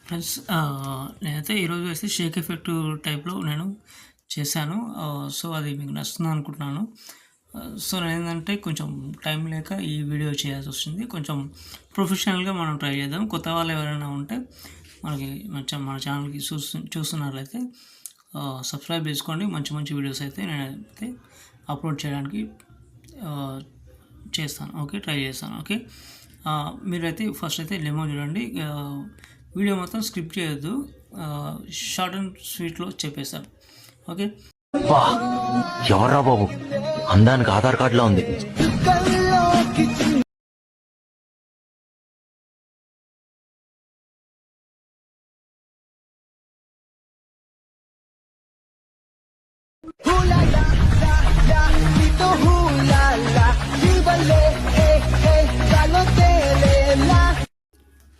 Friends నేనైతే ఈరోజు అయితే షేక్ ఎఫెక్ట్ టైప్‌లో నేను చేశాను. సో, అది మీకు నచ్చుతుంది అనుకుంటున్నాను. సో, నేనేందంటే కొంచెం టైం లేక ఈ వీడియో చేయాల్సొచ్చింది. కొంచెం ప్రొఫెషనల్‌గా మనం ట్రై చేద్దాం. కొత్త వాళ్ళు ఎవరైనా ఉంటే మనకి మన ఛానల్‌కి చూస్తున్నట్లయితే సబ్స్క్రైబ్ చేసుకోండి. మంచి మంచి వీడియోస్ అయితే నేనైతే అప్లోడ్ చేయడానికి ఆహ్, చేస్తాను. ఓకే. ట్రై చేస్తాను. ఓకే. మీరైతే ఫస్ట్ అయితే డెమో చూడండి. వీడియో మొత్తం స్కిప్ చేయొద్దు. షార్ట్ అండ్ స్వీట్లో చెప్పేస్తాను. ఓకే. ఎవర్రా బాబు అందానికి ఆధార్ కార్డులో ఉంది.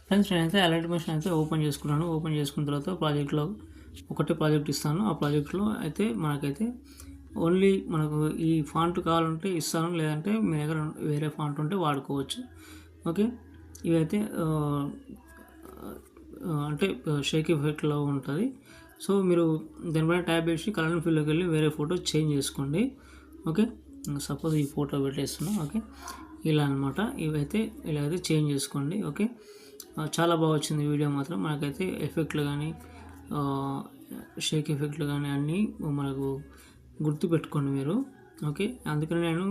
ఫ్రెండ్స్ నేనైతే అలర్ట్ మిషన్ అయితే ఓపెన్ చేసుకున్నాను. ఓపెన్ చేసుకున్న తర్వాత ప్రాజెక్ట్లో ఒకటే ప్రాజెక్ట్ ఇస్తాను. ఆ ప్రాజెక్ట్లో అయితే మనకైతే ఓన్లీ మనకు ఈ ఫాంట్ కావాలంటే ఇస్తాను, లేదంటే మీ దగ్గర వేరే ఫాంట్ ఉంటే వాడుకోవచ్చు. ఓకే. ఇవైతే అంటే షేక్ ఎఫెక్ట్లో ఉంటుంది. సో, మీరు దానిపైన ట్యాబ్ వేసి కలర్ ఫీల్డ్లోకి వెళ్ళి వేరే ఫోటో చేంజ్ చేసుకోండి. ఓకే. సపోజ్ ఈ ఫోటో పెట్టేస్తున్నాం. ఓకే. ఇలా అనమాట. ఇవైతే ఇలాగైతే చేంజ్ చేసుకోండి. ఓకే. చాలా బాగా వచ్చింది వీడియో మాత్రం. మనకైతే ఎఫెక్ట్లు కానీ షేక్ ఎఫెక్ట్లు కానీ అన్నీ మనకు గుర్తుపెట్టుకోండి మీరు. ఓకే. అందుకని నేను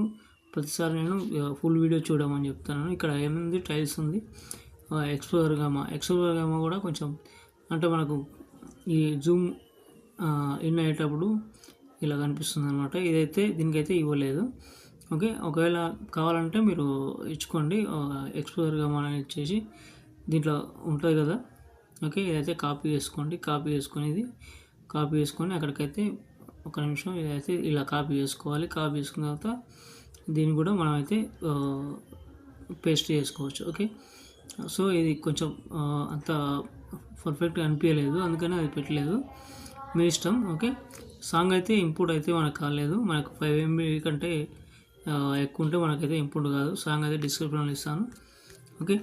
ప్రతిసారి నేను ఫుల్ వీడియో చూడమని చెప్తాను. ఇక్కడ ఏముంది టైల్స్ ఉంది, ఎక్స్ప్లోరర్ గామా కూడా కొంచెం అంటే మనకు ఈ జూమ్ ఇన్ అయ్యేటప్పుడు ఇలా కనిపిస్తుంది అనమాట. ఇదైతే దీనికైతే ఇవ్వలేదు. ఓకే. ఒకవేళ కావాలంటే మీరు ఇచ్చుకోండి. ఎక్స్ప్లోరర్ గామా అని ఇచ్చేసి దీంట్లో ఉంటుంది కదా. ఓకే. ఇదైతే కాపీ చేసుకోండి. కాపీ చేసుకొని అక్కడికైతే ఒక నిమిషం ఇదైతే ఇలా కాపీ చేసుకోవాలి. కాపీ చేసుకున్న తర్వాత దీన్ని కూడా మనమైతే పేస్ట్ చేసుకోవచ్చు. ఓకే. సో, ఇది కొంచెం అంత పర్ఫెక్ట్గా అనిపించలేదు, అందుకని అది పెట్టలేదు. మీ ఇష్టం. ఓకే. సాంగ్ అయితే ఇంపోర్ట్ అయితే మనకు కాలేదు. మనకు 5 MB కంటే ఎక్కువ ఉంటే మనకైతే ఇంపోర్ట్ కాదు. సాంగ్ అయితే డిస్క్రిప్షన్లో ఇస్తాను. ఓకే.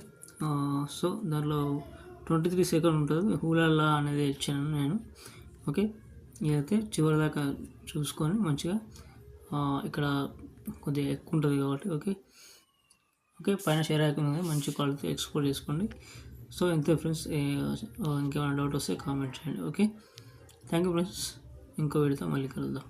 సో, దాంట్లో 23 సెకండ్ ఉంటుంది. హూలాలా అనేది ఇచ్చాను నేను. ఓకే. ఇదైతే చివరి దాకా చూసుకొని మంచిగా ఇక్కడ కొద్దిగా ఎక్కువ ఉంటుంది కాబట్టి. ఓకే. ఓకే. పైన షేర్ ఐకాన్ ఉంది, మంచి క్వాలిటీ ఎక్స్పోర్ట్ చేసుకోండి. సో, ఇంతే ఫ్రెండ్స్. ఇంకేమైనా డౌట్ వస్తే కామెంట్ చేయండి. ఓకే. Thank you friends. ఇంకో వీడియోతో మళ్ళీ కలుద్దాం.